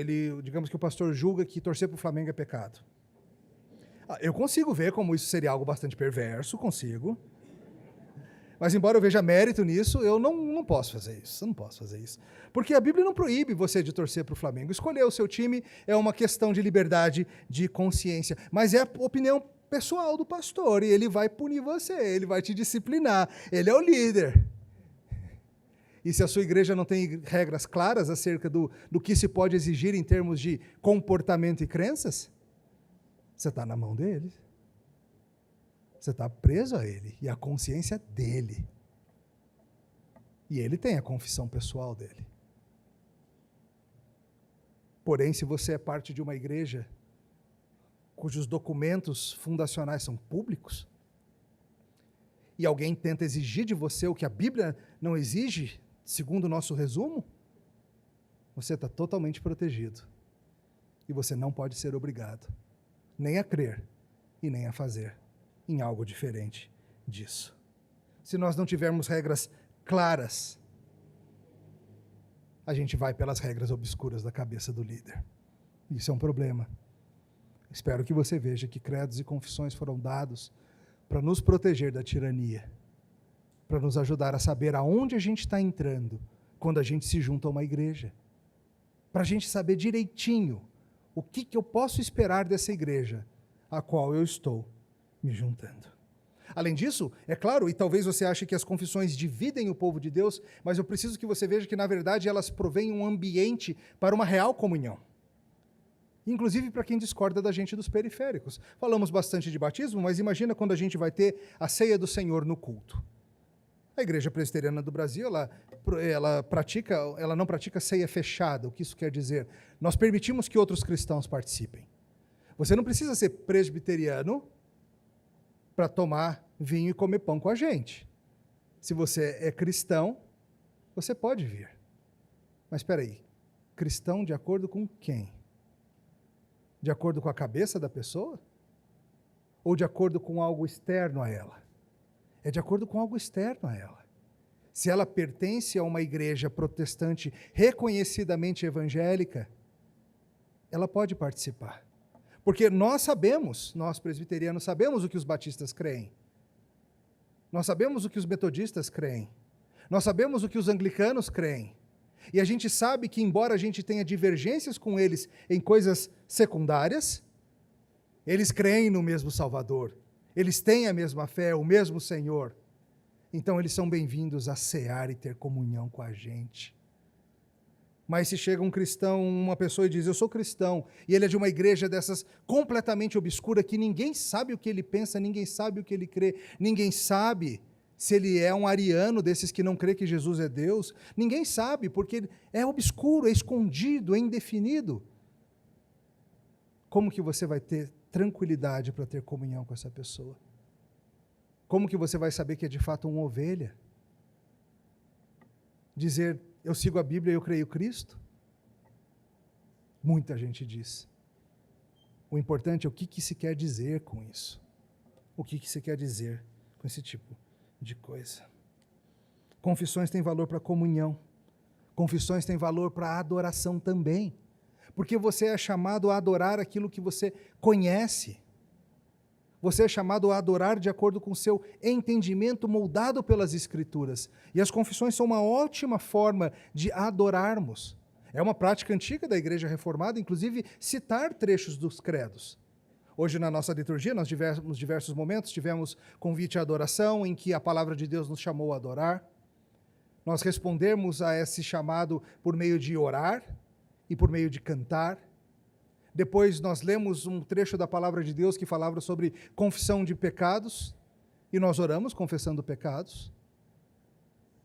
B: digamos que o pastor julga que torcer para o Flamengo é pecado. Eu consigo ver como isso seria algo bastante perverso, consigo. Mas embora eu veja mérito nisso, eu não posso fazer isso. Eu não posso fazer isso. Porque a Bíblia não proíbe você de torcer para o Flamengo. Escolher o seu time é uma questão de liberdade de consciência. Mas é a opinião pessoal do pastor. E ele vai punir você, ele vai te disciplinar. Ele é o líder. E se a sua igreja não tem regras claras acerca do que se pode exigir em termos de comportamento e crenças, você está na mão dele. Você está preso a ele e à consciência dele. E ele tem a confissão pessoal dele. Porém, se você é parte de uma igreja cujos documentos fundacionais são públicos, e alguém tenta exigir de você o que a Bíblia não exige, segundo o nosso resumo, você está totalmente protegido. E você não pode ser obrigado, nem a crer e nem a fazer em algo diferente disso. Se nós não tivermos regras claras, a gente vai pelas regras obscuras da cabeça do líder. Isso é um problema. Espero que você veja que credos e confissões foram dados para nos proteger da tirania, para nos ajudar a saber aonde a gente está entrando quando a gente se junta a uma igreja, para a gente saber direitinho o que eu posso esperar dessa igreja a qual eu estou me juntando. Além disso, é claro, e talvez você ache que as confissões dividem o povo de Deus, mas eu preciso que você veja que, na verdade, elas provêm um ambiente para uma real comunhão. Inclusive para quem discorda da gente dos periféricos. Falamos bastante de batismo, mas imagina quando a gente vai ter a ceia do Senhor no culto. A Igreja Presbiteriana do Brasil, ela não pratica ceia fechada. O que isso quer dizer? Nós permitimos que outros cristãos participem. Você não precisa ser presbiteriano para tomar vinho e comer pão com a gente. Se você é cristão, você pode vir. Mas espera aí, cristão de acordo com quem? De acordo com a cabeça da pessoa? Ou de acordo com algo externo a ela? É de acordo com algo externo a ela. Se ela pertence a uma igreja protestante reconhecidamente evangélica, ela pode participar. Porque nós presbiterianos, sabemos o que os batistas creem. Nós sabemos o que os metodistas creem. Nós sabemos o que os anglicanos creem. E a gente sabe que, embora a gente tenha divergências com eles em coisas secundárias, eles creem no mesmo Salvador. Eles têm a mesma fé, o mesmo Senhor. Então, eles são bem-vindos a cear e ter comunhão com a gente. Mas se chega um cristão, uma pessoa e diz, eu sou cristão, e ele é de uma igreja dessas completamente obscura, que ninguém sabe o que ele pensa, ninguém sabe o que ele crê, ninguém sabe se ele é um ariano desses que não crê que Jesus é Deus, ninguém sabe, porque é obscuro, é escondido, é indefinido. Como que você vai ter tranquilidade para ter comunhão com essa pessoa? Como que você vai saber que é de fato uma ovelha? Dizer, eu sigo a Bíblia e eu creio Cristo? Muita gente diz. O importante é o que se quer dizer com isso. O que se quer dizer com esse tipo de coisa. Confissões têm valor para comunhão. Confissões têm valor para adoração também. Porque você é chamado a adorar aquilo que você conhece. Você é chamado a adorar de acordo com o seu entendimento moldado pelas Escrituras. E as confissões são uma ótima forma de adorarmos. É uma prática antiga da Igreja Reformada, inclusive, citar trechos dos credos. Hoje, na nossa liturgia, nós tivemos diversos momentos, tivemos convite à adoração, em que a palavra de Deus nos chamou a adorar. Nós respondemos a esse chamado por meio de orar e por meio de cantar. Depois nós lemos um trecho da palavra de Deus que falava sobre confissão de pecados, e nós oramos confessando pecados.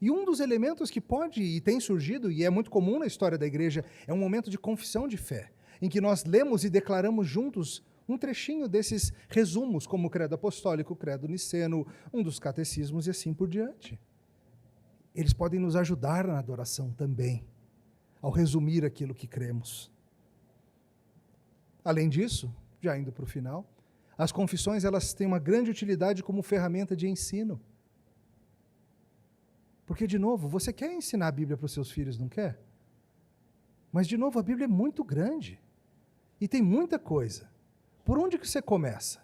B: E um dos elementos que pode e tem surgido, e é muito comum na história da igreja, é um momento de confissão de fé, em que nós lemos e declaramos juntos um trechinho desses resumos, como o credo apostólico, o credo niceno, um dos catecismos e assim por diante. Eles podem nos ajudar na adoração também, ao resumir aquilo que cremos. Além disso, já indo para o final, as confissões elas têm uma grande utilidade como ferramenta de ensino. Porque, de novo, você quer ensinar a Bíblia para os seus filhos, não quer? Mas, de novo, a Bíblia é muito grande e tem muita coisa. Por onde que você começa?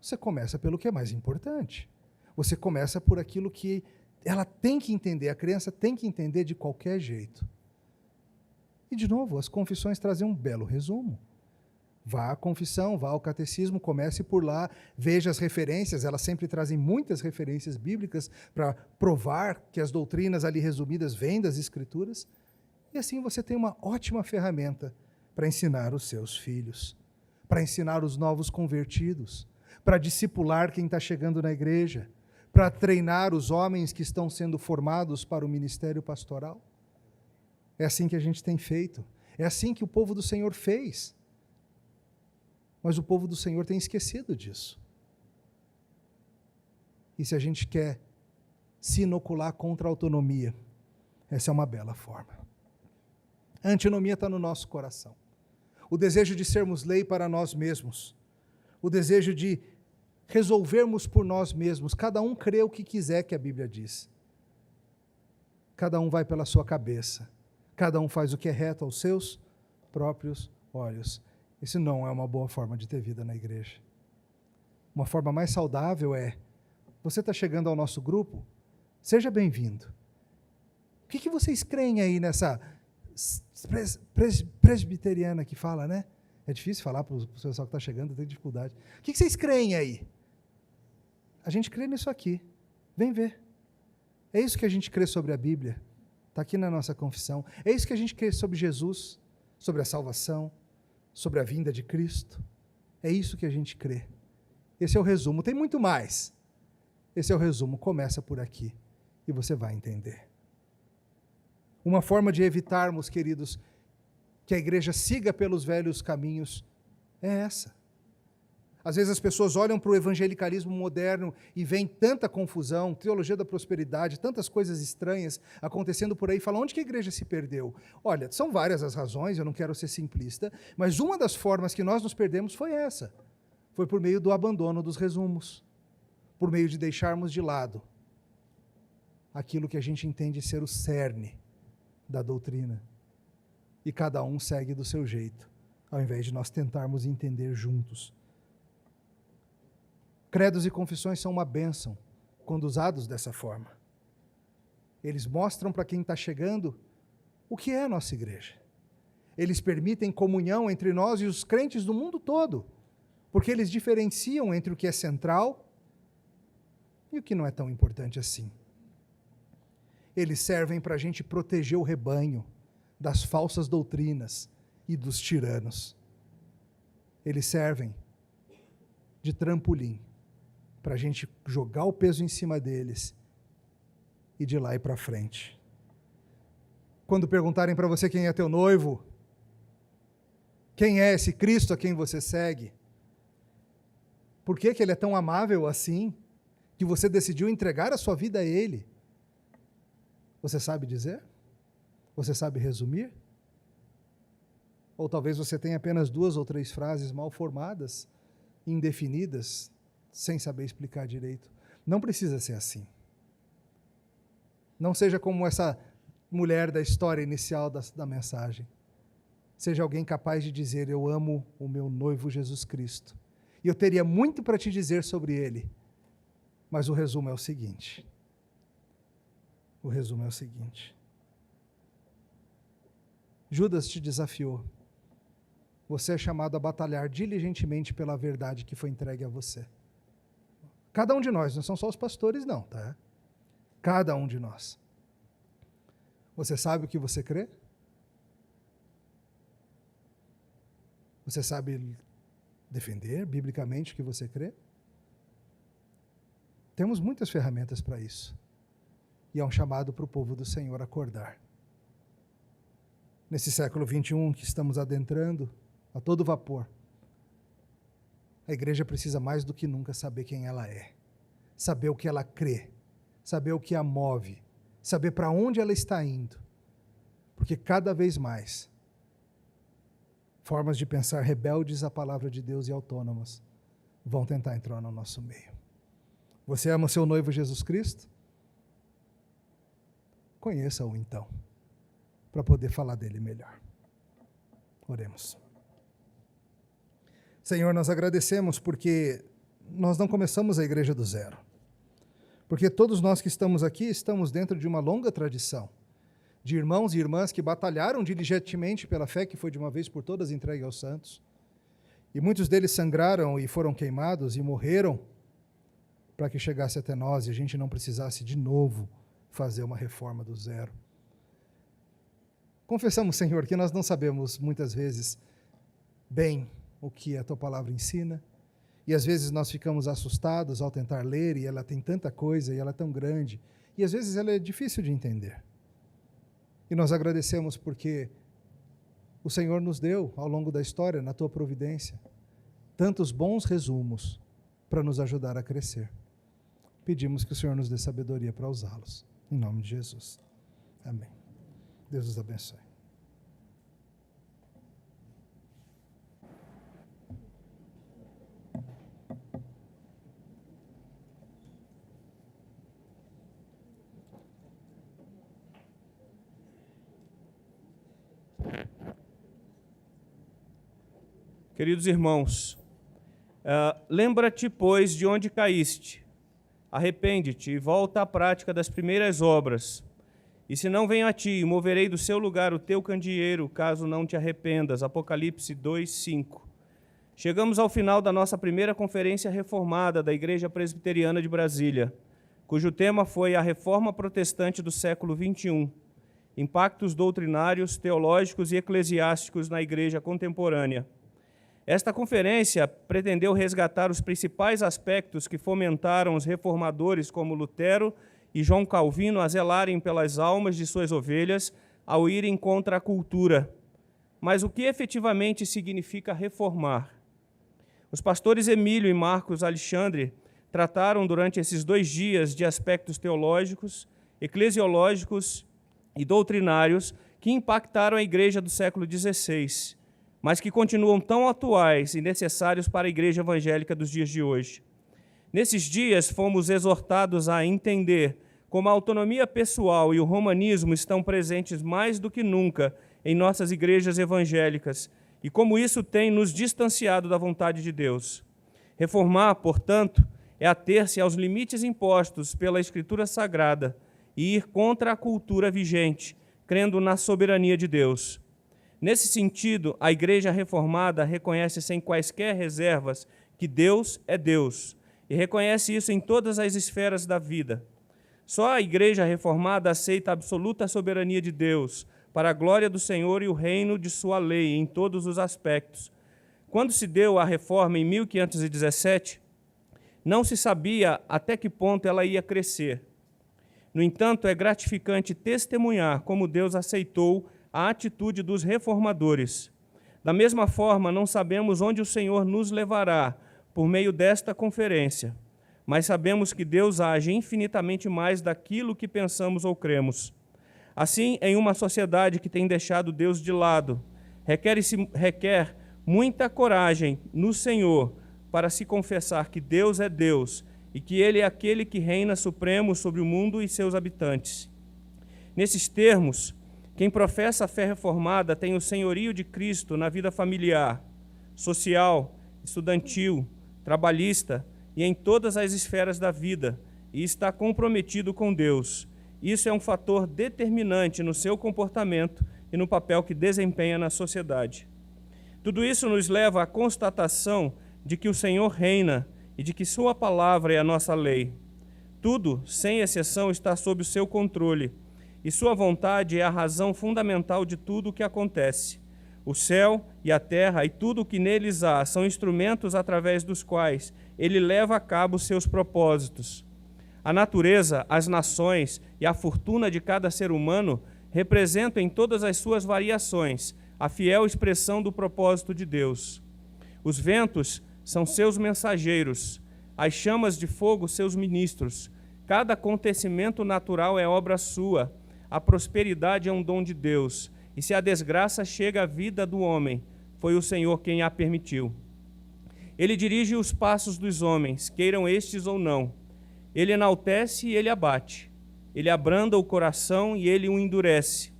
B: Você começa pelo que é mais importante. Você começa por aquilo que ela tem que entender, a criança tem que entender de qualquer jeito. E, de novo, as confissões trazem um belo resumo. Vá à confissão, vá ao catecismo, comece por lá, veja as referências, elas sempre trazem muitas referências bíblicas para provar que as doutrinas ali resumidas vêm das Escrituras, e assim você tem uma ótima ferramenta para ensinar os seus filhos, para ensinar os novos convertidos, para discipular quem está chegando na igreja, para treinar os homens que estão sendo formados para o ministério pastoral. É assim que a gente tem feito. É assim que o povo do Senhor fez. Mas o povo do Senhor tem esquecido disso. E se a gente quer se inocular contra a autonomia, essa é uma bela forma. A antinomia está no nosso coração. O desejo de sermos lei para nós mesmos. O desejo de resolvermos por nós mesmos. Cada um crê o que quiser que a Bíblia diz. Cada um vai pela sua cabeça. Cada um faz o que é reto aos seus próprios olhos. Isso não é uma boa forma de ter vida na igreja. Uma forma mais saudável é, você está chegando ao nosso grupo, seja bem-vindo. O que vocês creem aí nessa presbiteriana que fala, né? É difícil falar para o pessoal que está chegando, tem dificuldade. O que vocês creem aí? A gente crê nisso aqui. Vem ver. É isso que a gente crê sobre a Bíblia. Está aqui na nossa confissão. É isso que a gente crê sobre Jesus, sobre a salvação, sobre a vinda de Cristo. É isso que a gente crê. Esse é o resumo. Tem muito mais. Esse é o resumo. Começa por aqui e você vai entender. Uma forma de evitarmos, queridos, que a igreja siga pelos velhos caminhos é essa. Às vezes as pessoas olham para o evangelicalismo moderno e veem tanta confusão, teologia da prosperidade, tantas coisas estranhas acontecendo por aí, e falam, onde que a igreja se perdeu? Olha, são várias as razões, eu não quero ser simplista, mas uma das formas que nós nos perdemos foi essa. Foi por meio do abandono dos resumos, por meio de deixarmos de lado aquilo que a gente entende ser o cerne da doutrina. E cada um segue do seu jeito, ao invés de nós tentarmos entender juntos. Credos e confissões são uma bênção, quando usados dessa forma. Eles mostram para quem está chegando o que é a nossa igreja. Eles permitem comunhão entre nós e os crentes do mundo todo, porque eles diferenciam entre o que é central e o que não é tão importante assim. Eles servem para a gente proteger o rebanho das falsas doutrinas e dos tiranos. Eles servem de trampolim para a gente jogar o peso em cima deles e de lá ir para frente. Quando perguntarem para você quem é teu noivo, quem é esse Cristo a quem você segue, por que ele é tão amável assim, que você decidiu entregar a sua vida a ele, você sabe dizer? Você sabe resumir? Ou talvez você tenha apenas 2 ou 3 frases mal formadas, indefinidas, sem saber explicar direito. Não precisa ser assim. Não seja como essa mulher da história inicial da mensagem. Seja alguém capaz de dizer, eu amo o meu noivo Jesus Cristo. E eu teria muito para te dizer sobre ele. Mas o resumo é o seguinte. O resumo é o seguinte. Judas te desafiou. Você é chamado a batalhar diligentemente pela verdade que foi entregue a você. Cada um de nós, não são só os pastores não, tá? Cada um de nós. Você sabe o que você crê? Você sabe defender biblicamente o que você crê? Temos muitas ferramentas para isso. E é um chamado para o povo do Senhor acordar. Nesse século 21 que estamos adentrando, a todo vapor, a igreja precisa mais do que nunca saber quem ela é, saber o que ela crê, saber o que a move, saber para onde ela está indo. Porque cada vez mais, formas de pensar rebeldes à palavra de Deus e autônomas vão tentar entrar no nosso meio. Você ama o seu noivo Jesus Cristo? Conheça-o então, para poder falar dele melhor. Oremos. Senhor, nós agradecemos porque nós não começamos a igreja do zero. Porque todos nós que estamos aqui estamos dentro de uma longa tradição de irmãos e irmãs que batalharam diligentemente pela fé que foi de uma vez por todas entregue aos santos. E muitos deles sangraram e foram queimados e morreram para que chegasse até nós e a gente não precisasse de novo fazer uma reforma do zero. Confessamos, Senhor, que nós não sabemos muitas vezes bem o que a Tua palavra ensina, e às vezes nós ficamos assustados ao tentar ler, e ela tem tanta coisa, e ela é tão grande, e às vezes ela é difícil de entender. E nós agradecemos porque o Senhor nos deu, ao longo da história, na Tua providência, tantos bons resumos para nos ajudar a crescer. Pedimos que o Senhor nos dê sabedoria para usá-los. Em nome de Jesus. Amém. Deus os abençoe.
A: Queridos irmãos, lembra-te, pois, de onde caíste. Arrepende-te e volta à prática das primeiras obras. E se não venho a ti, moverei do seu lugar o teu candeeiro, caso não te arrependas. Apocalipse 2:5. Chegamos ao final da nossa primeira conferência reformada da Igreja Presbiteriana de Brasília, cujo tema foi a Reforma Protestante do século XXI, impactos doutrinários, teológicos e eclesiásticos na Igreja contemporânea. Esta conferência pretendeu resgatar os principais aspectos que fomentaram os reformadores como Lutero e João Calvino a zelarem pelas almas de suas ovelhas ao irem contra a cultura. Mas o que efetivamente significa reformar? Os pastores Emílio e Marcos Alexandre trataram durante esses 2 dias de aspectos teológicos, eclesiológicos e doutrinários que impactaram a igreja do século XVI, mas que continuam tão atuais e necessários para a igreja evangélica dos dias de hoje. Nesses dias, fomos exortados a entender como a autonomia pessoal e o romanismo estão presentes mais do que nunca em nossas igrejas evangélicas e como isso tem nos distanciado da vontade de Deus. Reformar, portanto, é ater-se aos limites impostos pela Escritura Sagrada e ir contra a cultura vigente, crendo na soberania de Deus. Nesse sentido, a Igreja Reformada reconhece sem quaisquer reservas que Deus é Deus e reconhece isso em todas as esferas da vida. Só a Igreja Reformada aceita a absoluta soberania de Deus para a glória do Senhor e o reino de sua lei em todos os aspectos. Quando se deu a reforma em 1517, não se sabia até que ponto ela ia crescer. No entanto, é gratificante testemunhar como Deus aceitou a atitude dos reformadores. Da mesma forma, não sabemos onde o Senhor nos levará por meio desta conferência, mas sabemos que Deus age infinitamente mais daquilo que pensamos ou cremos. Assim, em uma sociedade que tem deixado Deus de lado, requer muita coragem no Senhor para se confessar que Deus é Deus e que Ele é aquele que reina supremo sobre o mundo e seus habitantes. Nesses termos, quem professa a fé reformada tem o senhorio de Cristo na vida familiar, social, estudantil, trabalhista e em todas as esferas da vida, e está comprometido com Deus. Isso é um fator determinante no seu comportamento e no papel que desempenha na sociedade. Tudo isso nos leva à constatação de que o Senhor reina e de que sua palavra é a nossa lei. Tudo, sem exceção, está sob o seu controle, e sua vontade é a razão fundamental de tudo o que acontece. O céu e a terra e tudo o que neles há são instrumentos através dos quais ele leva a cabo seus propósitos. A natureza, as nações e a fortuna de cada ser humano representam em todas as suas variações a fiel expressão do propósito de Deus. Os ventos são seus mensageiros, as chamas de fogo seus ministros. Cada acontecimento natural é obra sua, a prosperidade é um dom de Deus, e se a desgraça chega à vida do homem, foi o Senhor quem a permitiu. Ele dirige os passos dos homens, queiram estes ou não. Ele enaltece e ele abate. Ele abranda o coração e ele o endurece.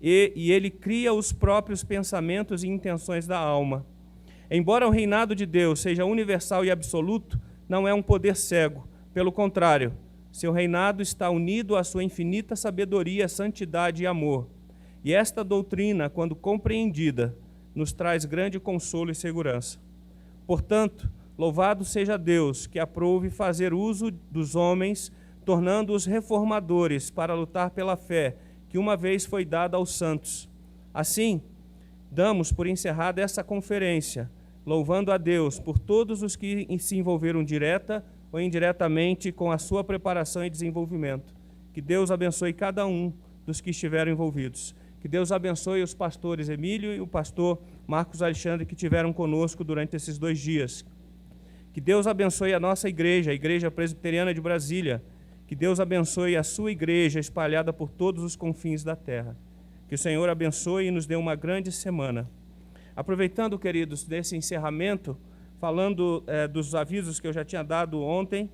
A: E ele cria os próprios pensamentos e intenções da alma. Embora o reinado de Deus seja universal e absoluto, não é um poder cego. Pelo contrário, seu reinado está unido à sua infinita sabedoria, santidade e amor. E esta doutrina, quando compreendida, nos traz grande consolo e segurança. Portanto, louvado seja Deus, que aprove fazer uso dos homens, tornando-os reformadores para lutar pela fé, que uma vez foi dada aos santos. Assim, damos por encerrada essa conferência, louvando a Deus por todos os que se envolveram direta ou indiretamente com a sua preparação e desenvolvimento. Que Deus abençoe cada um dos que estiveram envolvidos. Que Deus abençoe os pastores Emílio e o pastor Marcos Alexandre que estiveram conosco durante esses 2 dias. Que Deus abençoe a nossa igreja, a Igreja Presbiteriana de Brasília. Que Deus abençoe a sua igreja espalhada por todos os confins da terra. Que o Senhor abençoe e nos dê uma grande semana. Aproveitando, queridos, desse encerramento, falando dos avisos que eu já tinha dado ontem,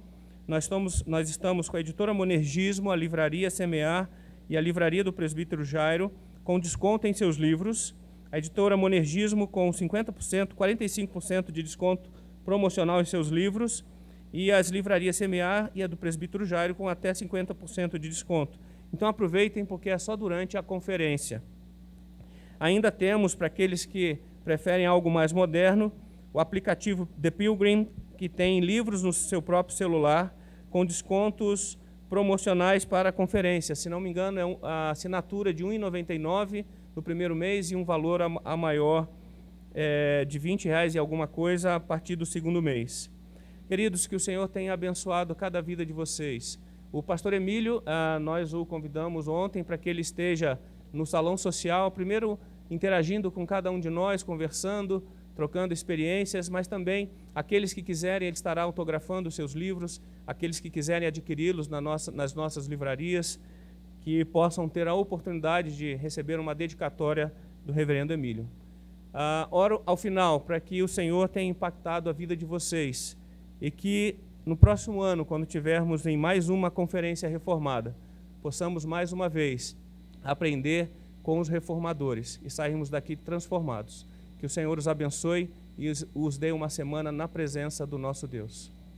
A: nós estamos com a editora Monergismo, a livraria Semear e a livraria do presbítero Jairo, com desconto em seus livros. A editora Monergismo com 50%, 45% de desconto promocional em seus livros, e as livrarias Semear e a do presbítero Jairo com até 50% de desconto. Então aproveitem, porque é só durante a conferência. Ainda temos, para aqueles que preferem algo mais moderno, o aplicativo The Pilgrim, que tem livros no seu próprio celular, com descontos promocionais para a conferência. Se não me engano, é a assinatura de R$ 1,99 no primeiro mês e um valor a maior de R$20 e alguma coisa a partir do segundo mês. Queridos, que o Senhor tenha abençoado cada vida de vocês. O pastor Emílio, nós o convidamos ontem para que ele esteja no salão social, primeiro interagindo com cada um de nós, conversando, trocando experiências, mas também aqueles que quiserem, ele estará autografando os seus livros, aqueles que quiserem adquiri-los nas nossas livrarias, que possam ter a oportunidade de receber uma dedicatória do reverendo Emílio. Oro ao final para que o Senhor tenha impactado a vida de vocês e que no próximo ano, quando tivermos em mais uma conferência reformada, possamos mais uma vez aprender com os reformadores e sairmos daqui transformados. Que o Senhor os abençoe e os dê uma semana na presença do nosso Deus.